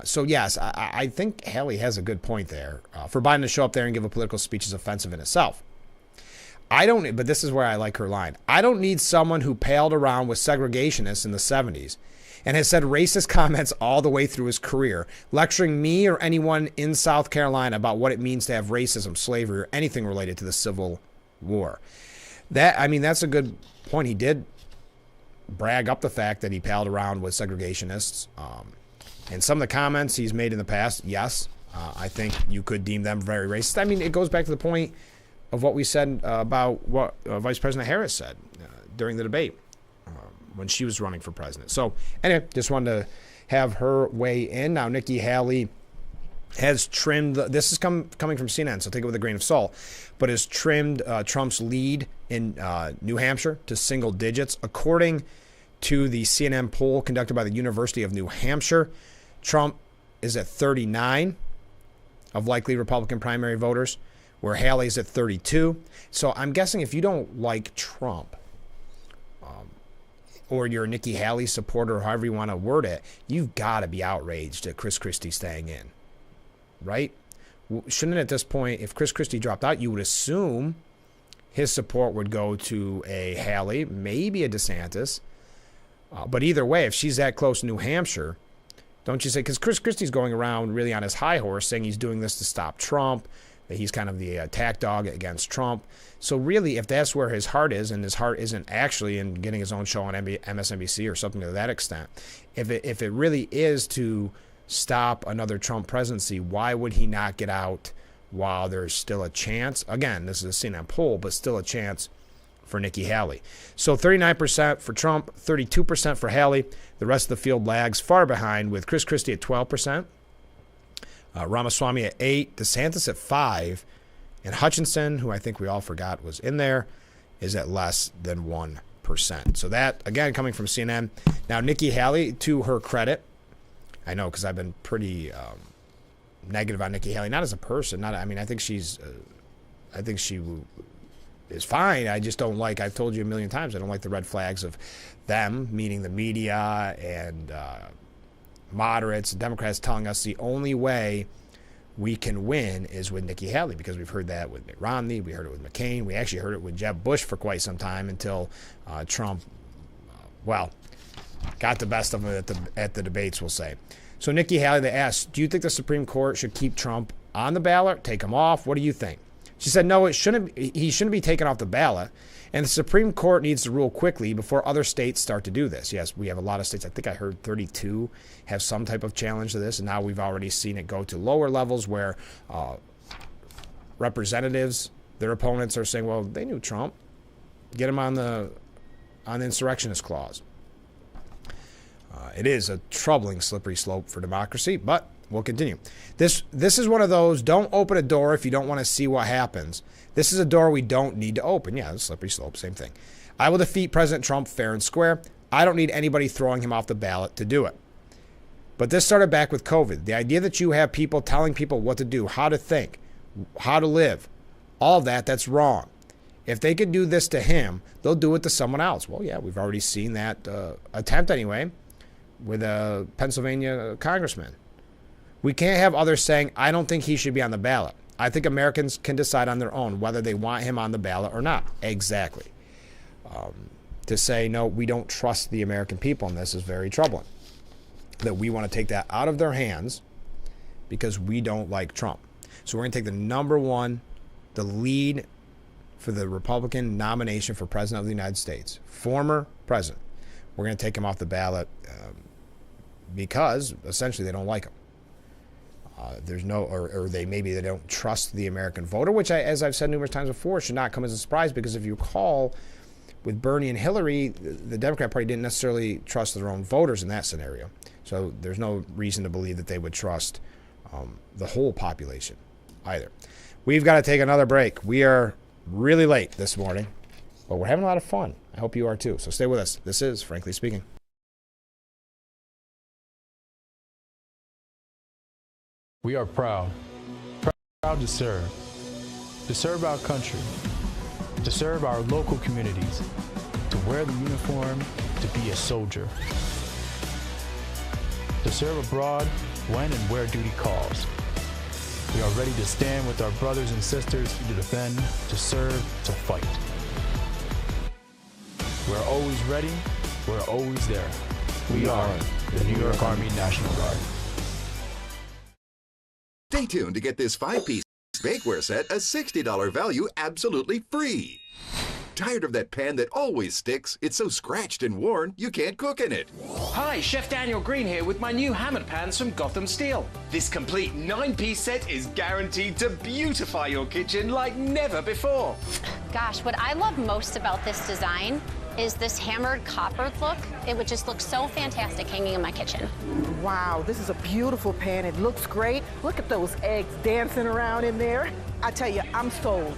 So, yes, I think Haley has a good point there. For Biden to show up there and give a political speech is offensive in itself. But this is where I like her line. I don't need someone who paled around with segregationists in the 70s and has said racist comments all the way through his career, lecturing me or anyone in South Carolina about what it means to have racism, slavery, or anything related to the Civil war. That's a good point. He did brag up the fact that he palled around with segregationists. And some of the comments he's made in the past, yes, I think you could deem them very racist. I mean, it goes back to the point of what we said about what Vice President Harris said during the debate when she was running for president. So anyway, just wanted to have her weigh in. Now, Nikki Haley has trimmed, this is coming from CNN, so take it with a grain of salt, but has trimmed Trump's lead in New Hampshire to single digits. According to the CNN poll conducted by the University of New Hampshire, Trump is at 39 of likely Republican primary voters, where Haley's at 32. So I'm guessing if you don't like Trump, or you're a Nikki Haley supporter, or however you want to word it, you've got to be outraged at Chris Christie staying in, right? Shouldn't at this point, if Chris Christie dropped out, you would assume his support would go to a Haley, maybe a DeSantis. But either way, if she's that close to New Hampshire, don't you say, because Chris Christie's going around really on his high horse saying he's doing this to stop Trump, that he's kind of the attack dog against Trump. So really, if that's where his heart is, and his heart isn't actually in getting his own show on MSNBC or something to that extent, if it really is to stop another Trump presidency, why would he not get out while there's still a chance? Again, this is a CNN poll, but still a chance for Nikki Haley. So 39% for Trump, 32% for Haley. The rest of the field lags far behind, with Chris Christie at 12%, Ramaswamy at 8%, DeSantis at 5%, and Hutchinson, who I think we all forgot was in there, is at less than 1%. So that, again, coming from CNN. Now, Nikki Haley, to her credit, I know because I've been pretty negative on Nikki Haley, not as a person. I think she is fine. I just don't like, I've told you a million times, I don't like the red flags of them, meaning the media and moderates, Democrats, telling us the only way we can win is with Nikki Haley, because we've heard that with Mitt Romney, we heard it with McCain, we actually heard it with Jeb Bush for quite some time until Trump, got the best of them at the debates, we'll say. So Nikki Haley, they asked, do you think the Supreme Court should keep Trump on the ballot, take him off? What do you think? She said, no, he shouldn't be taken off the ballot, and the Supreme Court needs to rule quickly before other states start to do this. Yes, we have a lot of states, I think I heard 32, have some type of challenge to this, and now we've already seen it go to lower levels where representatives, their opponents are saying, well, they knew Trump. Get him on the insurrectionist clause. It is a troubling slippery slope for democracy, but we'll continue. This is one of those, don't open a door if you don't want to see what happens. This is a door we don't need to open. Yeah, the slippery slope, same thing. I will defeat President Trump fair and square. I don't need anybody throwing him off the ballot to do it. But this started back with COVID. The idea that you have people telling people what to do, how to think, how to live, all that's wrong. If they could do this to him, they'll do it to someone else. Well, yeah, we've already seen that attempt anyway with a Pennsylvania congressman. We can't have others saying, I don't think he should be on the ballot. I think Americans can decide on their own whether they want him on the ballot or not. Exactly. To say, no, we don't trust the American people in this is very troubling. That we want to take that out of their hands because we don't like Trump. So we're going to take the lead for the Republican nomination for President of the United States, former president. We're going to take him off the ballot because essentially they don't like him. There's no, or they don't trust the American voter, which, as I've said numerous times before, should not come as a surprise, because if you recall, with Bernie and Hillary, the Democrat Party didn't necessarily trust their own voters in that scenario. So there's no reason to believe that they would trust the whole population either. We've got to take another break. We are really late this morning, but we're having a lot of fun. I hope you are too. So stay with us. This is Frankly Speaking. We are proud to serve our country, to serve our local communities, to wear the uniform, to be a soldier, to serve abroad when and where duty calls. We are ready to stand with our brothers and sisters to defend, to serve, to fight. We're always ready, we're always there. We are the New York Army National Guard. Stay tuned to get this 5-piece bakeware set, a $60 value absolutely free. Tired of that pan that always sticks? It's so scratched and worn, you can't cook in it. Hi, Chef Daniel Green here with my new hammered pans from Gotham Steel. This complete 9-piece set is guaranteed to beautify your kitchen like never before. Gosh, what I love most about this design is this hammered copper look. It would just look so fantastic hanging in my kitchen. Wow, this is a beautiful pan. It looks great. Look at those eggs dancing around in there. I tell you, I'm sold.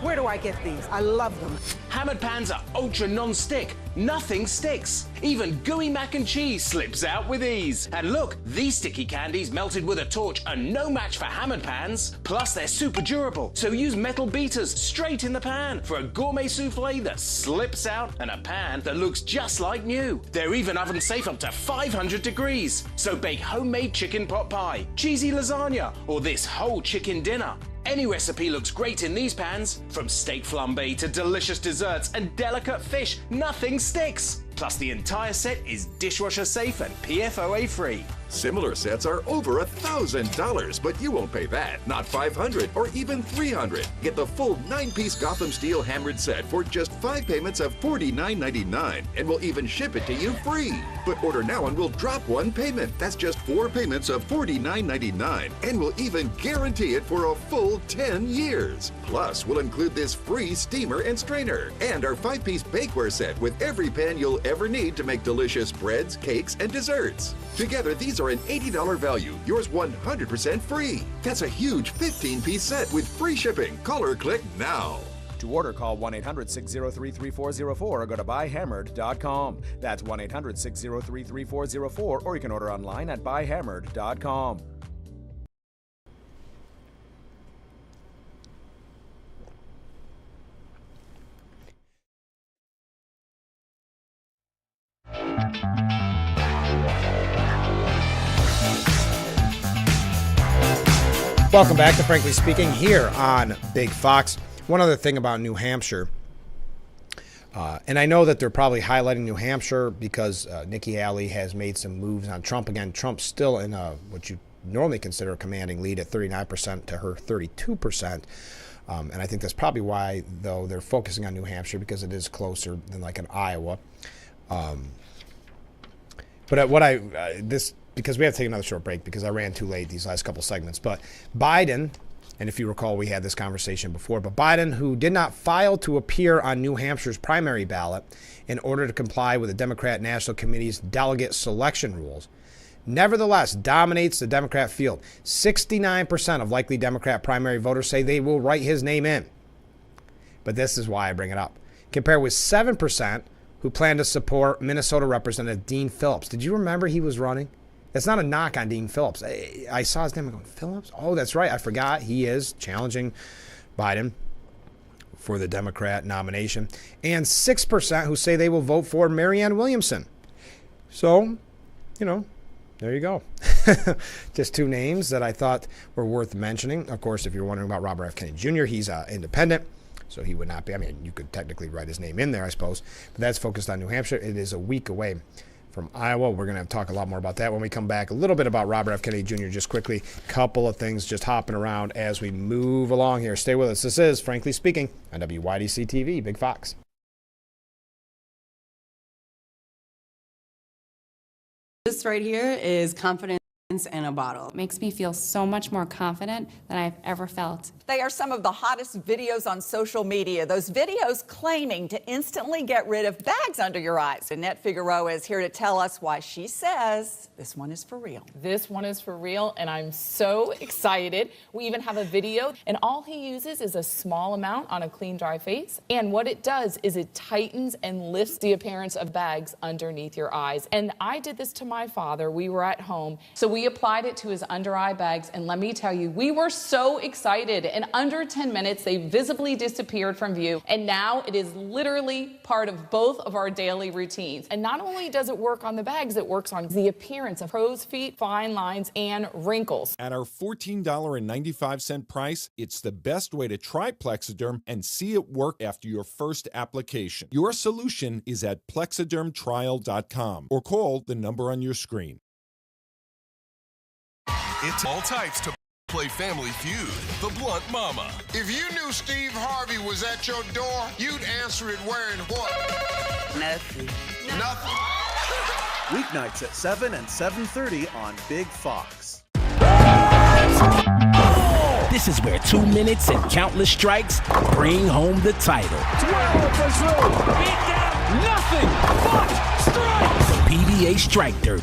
Where do I get these? I love them. Hammered pans are ultra non-stick. Nothing sticks. Even gooey mac and cheese slips out with ease. And look, these sticky candies melted with a torch are no match for hammered pans. Plus, they're super durable, so use metal beaters straight in the pan for a gourmet souffle that slips out and a pan that looks just like new. They're even oven safe up to 500 degrees. So bake homemade chicken pot pie, cheesy lasagna, or this whole chicken dinner. Any recipe looks great in these pans. From steak flambe to delicious desserts and delicate fish, nothing sticks. Plus, the entire set is dishwasher safe and PFOA free. Similar sets are over $1,000, but you won't pay that. Not $500 or even $300. Get the full 9-piece Gotham Steel hammered set for just 5 payments of $49.99, and we'll even ship it to you free. But order now and we'll drop one payment. That's just 4 payments of $49.99, and we'll even guarantee it for a full 10 years. Plus, we'll include this free steamer and strainer, and our 5-piece bakeware set with every pan you'll ever need to make delicious breads, cakes, and desserts. Together, these are an $80 value, yours 100% free. That's a huge 15-piece set with free shipping. Call or click now. To order, call 1-800-603-3404 or go to buyhammered.com. That's 1-800-603-3404, or you can order online at buyhammered.com. Welcome back to Frankly Speaking here on Big Fox. One other thing about New Hampshire, and I know that they're probably highlighting New Hampshire because Nikki Haley has made some moves on Trump. Again, Trump's still in what you normally consider a commanding lead at 39% to her 32%. And I think that's probably why, though, they're focusing on New Hampshire, because it is closer than like an Iowa. But because we have to take another short break because I ran too late these last couple segments. But Biden, and if you recall, we had this conversation before, but Biden, who did not file to appear on New Hampshire's primary ballot in order to comply with the Democrat National Committee's delegate selection rules, nevertheless dominates the Democrat field. 69% of likely Democrat primary voters say they will write his name in. But this is why I bring it up. Compared with 7% who plan to support Minnesota Representative Dean Phillips. Did you remember he was running? That's not a knock on Dean Phillips. I saw his name and going, Phillips? Oh, that's right. I forgot. He is challenging Biden for the Democrat nomination. And 6% who say they will vote for Marianne Williamson. So, there you go. Just two names that I thought were worth mentioning. Of course, if you're wondering about Robert F. Kennedy Jr., he's independent. So he would not be. I mean, you could technically write his name in there, I suppose. But that's focused on New Hampshire. It is a week away from Iowa. We're going to talk a lot more about that when we come back. A little bit about Robert F. Kennedy Jr. just quickly. Couple of things just hopping around as we move along here. Stay with us. This is Frankly Speaking on WYDC TV, Big Fox. This right here is confidence in a bottle. It makes me feel so much more confident than I've ever felt. They are some of the hottest videos on social media. Those videos claiming to instantly get rid of bags under your eyes. Annette Figueroa is here to tell us why she says this one is for real. This one is for real, and I'm so excited. We even have a video, and all he uses is a small amount on a clean, dry face. And what it does is it tightens and lifts the appearance of bags underneath your eyes. And I did this to my father. We were at home, so we applied it to his under eye bags, and let me tell you, we were so excited. In under 10 minutes, they visibly disappeared from view, and now it is literally part of both of our daily routines. And not only does it work on the bags, it works on the appearance of crow's feet, fine lines, and wrinkles. At our $14.95 price, it's the best way to try Plexiderm and see it work after your first application. Your solution is at plexidermtrial.com or call the number on your screen. It's all types to play Family Feud, the blunt mama. If you knew Steve Harvey was at your door, you'd answer it wearing what? Nothing. Nothing. Weeknights at 7 and 7:30 on Big Fox. This is where 2 minutes and countless strikes bring home the title. 12 first row. Beat down. Nothing but strikes. The PBA Strike Derby.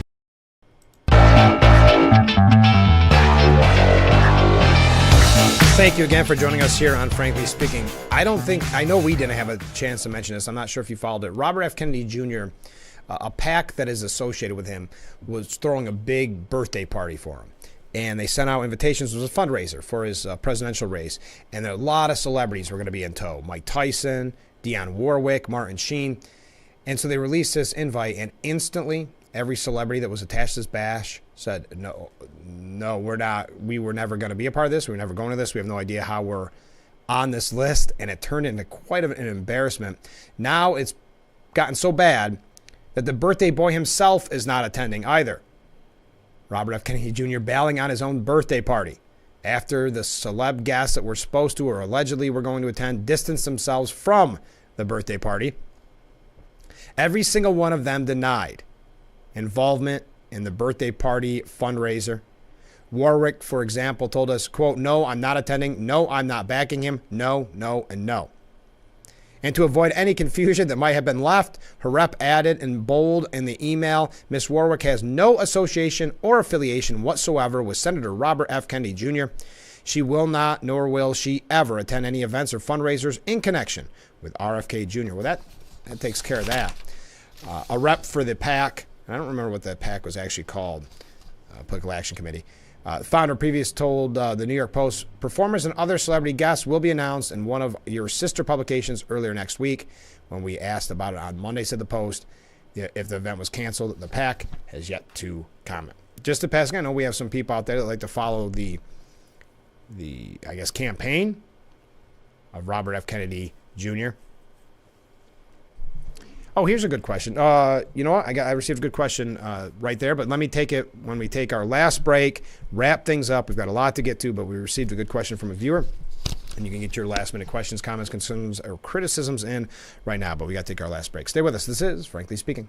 Thank you again for joining us here on Frankly Speaking. I know we didn't have a chance to mention this. I'm not sure if you followed it. Robert F. Kennedy Jr., a PAC that is associated with him, was throwing a big birthday party for him. And they sent out invitations. It was a fundraiser for his presidential race. And a lot of celebrities were going to be in tow. Mike Tyson, Dionne Warwick, Martin Sheen. And so they released this invite, and instantly every celebrity that was attached to this bash said, no, we're not. We were never going to be a part of this. We were never going to this. We have no idea how we're on this list. And it turned into quite an embarrassment. Now it's gotten so bad that the birthday boy himself is not attending either. Robert F. Kennedy Jr. bailing on his own birthday party after the celeb guests that were supposed to or allegedly were going to attend distanced themselves from the birthday party. Every single one of them denied involvement in the birthday party fundraiser. Warwick, for example, told us, quote, "No, I'm not attending. No, I'm not backing him. No, no, and no." And to avoid any confusion that might have been left, her rep added in bold in the email, Ms. Warwick has no association or affiliation whatsoever with Senator Robert F. Kennedy Jr. She will not, nor will she ever attend any events or fundraisers in connection with RFK Jr. Well, that takes care of that. A rep for the PAC, I don't remember what that PAC was actually called, Political Action Committee. Founder previously told the New York Post, performers and other celebrity guests will be announced in one of your sister publications earlier next week. When we asked about it on Monday, said the Post, if the event was canceled, the PAC has yet to comment. Just to pass, I know we have some people out there that like to follow the I guess, campaign of Robert F. Kennedy Jr. Oh, here's a good question. You know what? I received a good question right there, but let me take it when we take our last break, wrap things up. We've got a lot to get to, but we received a good question from a viewer, and you can get your last-minute questions, comments, concerns, or criticisms in right now, but we got to take our last break. Stay with us. This is Frankly Speaking.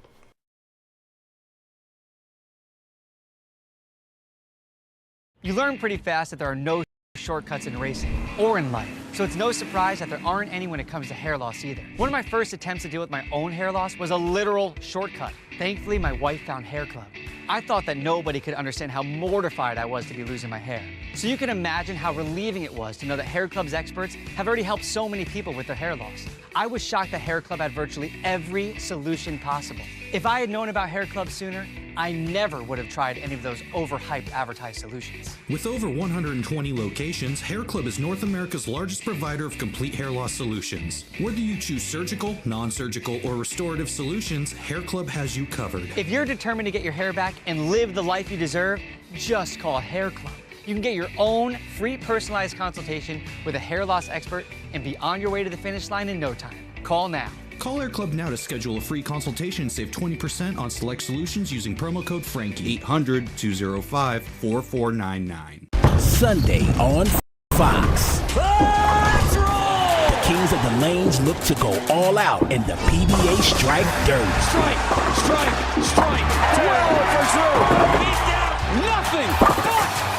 You learn pretty fast that there are no shortcuts in racing or in life. So it's no surprise that there aren't any when it comes to hair loss either. One of my first attempts to deal with my own hair loss was a literal shortcut. Thankfully, my wife found Hair Club. I thought that nobody could understand how mortified I was to be losing my hair. So you can imagine how relieving it was to know that Hair Club's experts have already helped so many people with their hair loss. I was shocked that Hair Club had virtually every solution possible. If I had known about Hair Club sooner, I never would have tried any of those overhyped advertised solutions. With over 120 locations, Hair Club is North America's largest provider of complete hair loss solutions. Whether you choose surgical, non-surgical, or restorative solutions, Hair Club has you covered. If you're determined to get your hair back and live the life you deserve, just call Hair Club. You can get your own free personalized consultation with a hair loss expert and be on your way to the finish line in no time. Call now. Call Hair Club now to schedule a free consultation and save 20% on select solutions using promo code Frankie. 800-205-4499. Sunday on Fox. Let's roll! The Kings of the Lanes look to go all out in the PBA Strike Derby. Strike, strike, strike. 12 first row. Beat down. Nothing but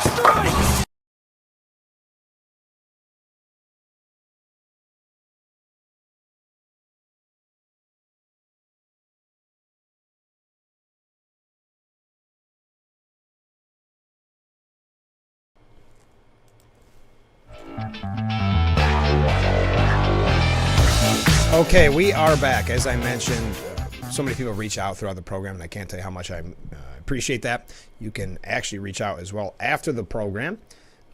strikes. Okay, we are back. As I mentioned, so many people reach out throughout the program, and I can't tell you how much I appreciate that. You can actually reach out as well after the program.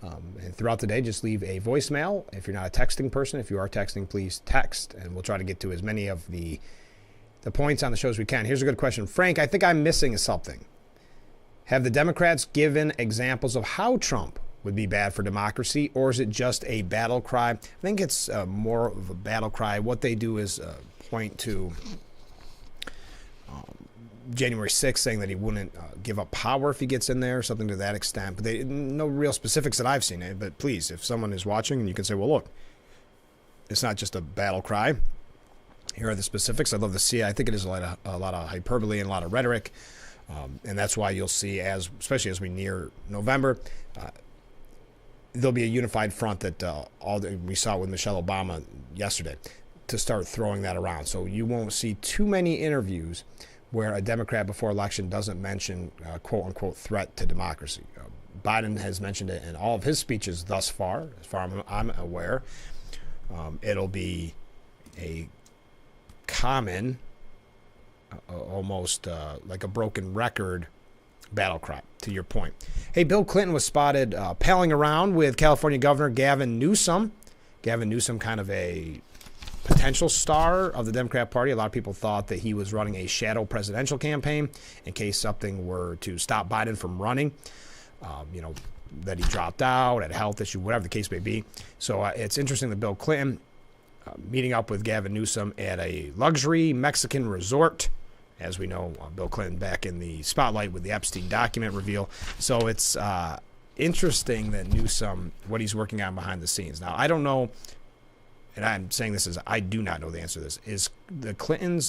And throughout the day, just leave a voicemail. If you're not a texting person, if you are texting, please text, and we'll try to get to as many of the points on the show as we can. Here's a good question. Frank, I think I'm missing something. Have the Democrats given examples of how Trump would be bad for democracy, or is it just a battle cry? I think it's more of a battle cry. What they do is point to January 6th, saying that he wouldn't give up power if he gets in there, something to that extent. But no real specifics that I've seen. But please, if someone is watching and you can say, well, look, it's not just a battle cry. Here are the specifics. I'd love to see it. I think it is a lot of hyperbole and a lot of rhetoric. And that's why you'll see, especially as we near November, there'll be a unified front that we saw with Michelle Obama yesterday to start throwing that around. So you won't see too many interviews where a Democrat before election doesn't mention quote-unquote threat to democracy. Biden has mentioned it in all of his speeches thus far, as far as I'm aware. It'll be a common, almost like a broken record battle cry, to your point. Hey, Bill Clinton was spotted palling around with California Governor Gavin Newsom. Gavin Newsom, kind of a potential star of the Democrat Party. A lot of people thought that he was running a shadow presidential campaign in case something were to stop Biden from running. That he dropped out, had a health issue, whatever the case may be. So it's interesting that Bill Clinton meeting up with Gavin Newsom at a luxury Mexican resort. As we know, Bill Clinton back in the spotlight with the Epstein document reveal. So it's interesting that Newsom, what he's working on behind the scenes. Now, I don't know, and I'm saying this as I do not know the answer to this,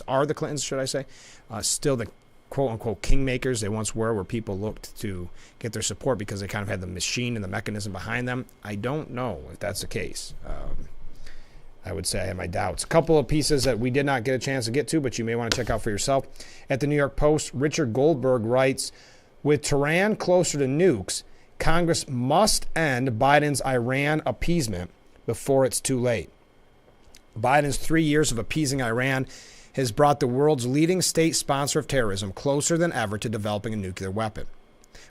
are the Clintons, should I say, still the quote-unquote kingmakers they once were, where people looked to get their support because they kind of had the machine and the mechanism behind them? I don't know if that's the case. I would say I have my doubts. A couple of pieces that we did not get a chance to get to, but you may want to check out for yourself. At the New York Post, Richard Goldberg writes, with Tehran closer to nukes, Congress must end Biden's Iran appeasement before it's too late. Biden's 3 years of appeasing Iran has brought the world's leading state sponsor of terrorism closer than ever to developing a nuclear weapon.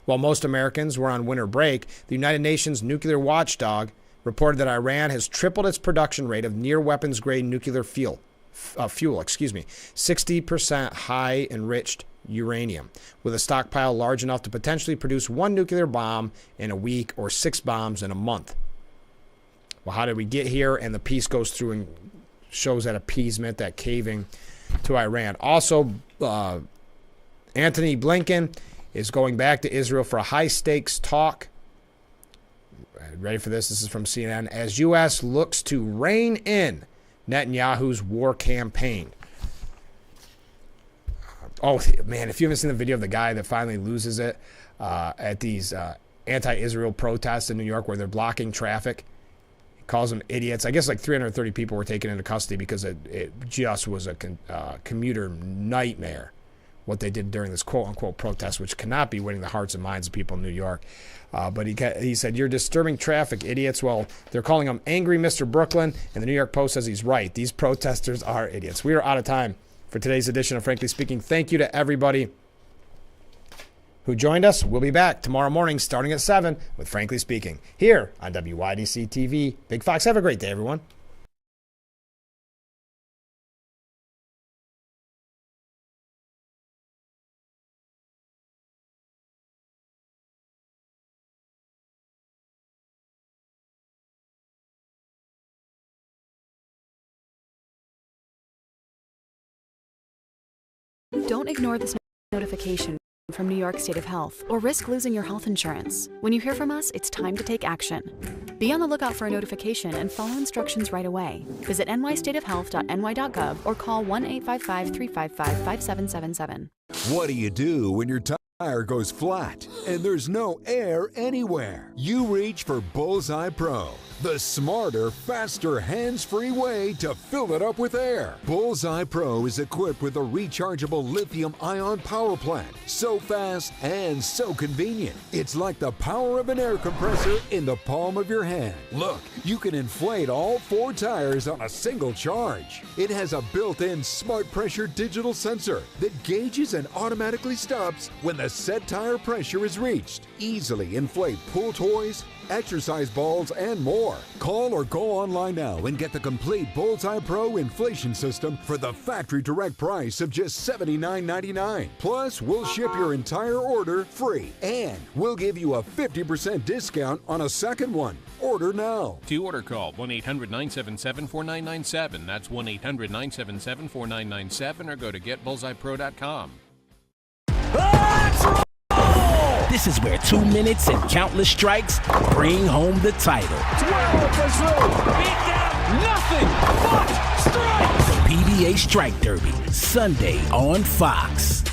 While most Americans were on winter break, the United Nations nuclear watchdog reported that Iran has tripled its production rate of near-weapons-grade nuclear fuel, 60% high-enriched uranium, with a stockpile large enough to potentially produce one nuclear bomb in a week or 6 bombs in a month. Well, how did we get here? And the piece goes through and shows that appeasement, that caving to Iran. Also, Antony Blinken is going back to Israel for a high-stakes talk. Ready for this? This is from CNN. As U.S. looks to rein in Netanyahu's war campaign. Oh, man, if you haven't seen the video of the guy that finally loses it at these anti-Israel protests in New York where they're blocking traffic, he calls them idiots. I guess like 330 people were taken into custody because it just was a commuter nightmare what they did during this quote-unquote protest, which cannot be winning the hearts and minds of people in New York. But he said, you're disturbing traffic, idiots. Well, they're calling him Angry Mr. Brooklyn, and the New York Post says he's right. These protesters are idiots. We are out of time for today's edition of Frankly Speaking. Thank you to everybody who joined us. We'll be back tomorrow morning starting at 7 with Frankly Speaking here on WYDC TV. Big Fox, have a great day, everyone. Don't ignore this notification from New York State of Health or risk losing your health insurance. When you hear from us, it's time to take action. Be on the lookout for a notification and follow instructions right away. Visit nystateofhealth.ny.gov or call 1-855-355-5777. What do you do when your tire goes flat and there's no air anywhere? You reach for Bullseye Pro, the smarter, faster, hands-free way to fill it up with air. Bullseye Pro is equipped with a rechargeable lithium-ion power plant. So fast and so convenient. It's like the power of an air compressor in the palm of your hand. Look, you can inflate all 4 tires on a single charge. It has a built-in smart pressure digital sensor that gauges and automatically stops when the set tire pressure is reached. Easily inflate pool toys, exercise balls, and more. Call or go online now and get the complete Bullseye Pro inflation system for the factory direct price of just $79.99. Plus, we'll ship your entire order free, and we'll give you a 50% discount on a second one. Order now. To order, call 1-800-977-4997. That's 1-800-977-4997, or go to getbullseyepro.com. This is where 2 minutes and countless strikes bring home the title. 12 for Drew. Beat down. Nothing but strikes. The PBA Strike Derby, Sunday on Fox.